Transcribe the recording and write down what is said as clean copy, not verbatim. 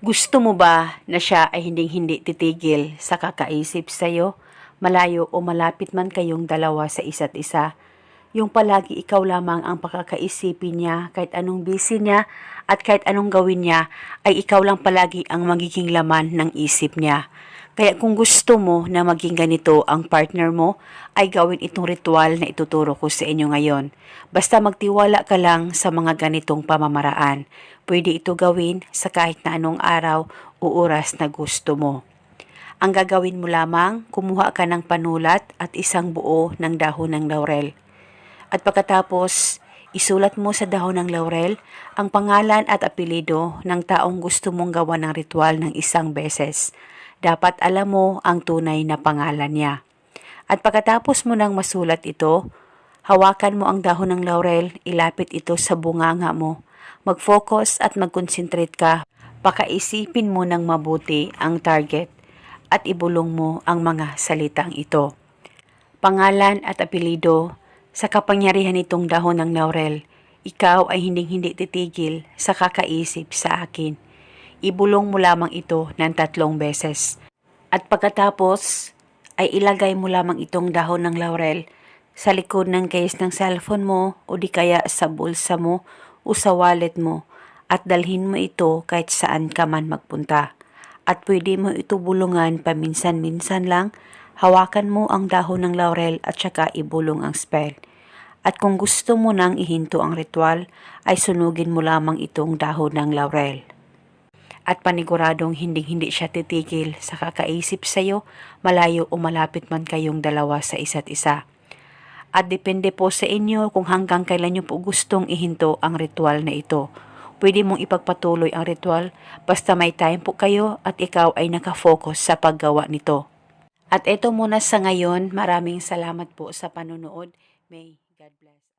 Gusto mo ba na siya ay hinding-hindi titigil sa kakaisip sa'yo? Malayo o malapit man kayong dalawa sa isa't isa. Yung palagi ikaw lamang ang pakakaisipin niya kahit anong busy niya at kahit anong gawin niya ay ikaw lang palagi ang magiging laman ng isip niya. Kaya kung gusto mo na maging ganito ang partner mo, ay gawin itong ritual na ituturo ko sa inyo ngayon. Basta magtiwala ka lang sa mga ganitong pamamaraan. Pwede ito gawin sa kahit na anong araw o oras na gusto mo. Ang gagawin mo lamang, kumuha ka ng panulat at isang buo ng dahon ng laurel. At pagkatapos, isulat mo sa dahon ng laurel ang pangalan at apelido ng taong gusto mong gawa ng ritual ng isang beses. Dapat alam mo ang tunay na pangalan niya. At pagkatapos mo nang masulat ito, hawakan mo ang dahon ng laurel, ilapit ito sa bunganga mo. Mag-focus at mag-concentrate ka. Pakaisipin mo ng mabuti ang target at ibulong mo ang mga salitang ito. Pangalan at apelido, sa kapangyarihan nitong dahon ng laurel, ikaw ay hinding-hindi titigil sa kakaisip sa akin. Ibulong mo lamang ito ng 3 beses. At pagkatapos, ay ilagay mo lamang itong dahon ng laurel sa likod ng case ng cellphone mo o di kaya sa bulsa mo o sa wallet mo at dalhin mo ito kahit saan ka man magpunta. At pwede mo ito bulungan paminsan-minsan lang, hawakan mo ang dahon ng laurel at saka ibulong ang spell. At kung gusto mo nang ihinto ang ritual, ay sunugin mo lamang itong dahon ng laurel. At paniguradong hinding-hindi siya titigil sa kakaisip sa'yo, malayo o malapit man kayong dalawa sa isa't isa. At depende po sa inyo kung hanggang kailan nyo po gustong ihinto ang ritual na ito. Pwede mong ipagpatuloy ang ritual basta may time po kayo at ikaw ay nakafocus sa paggawa nito. At ito muna sa ngayon, maraming salamat po sa panonood. May God bless.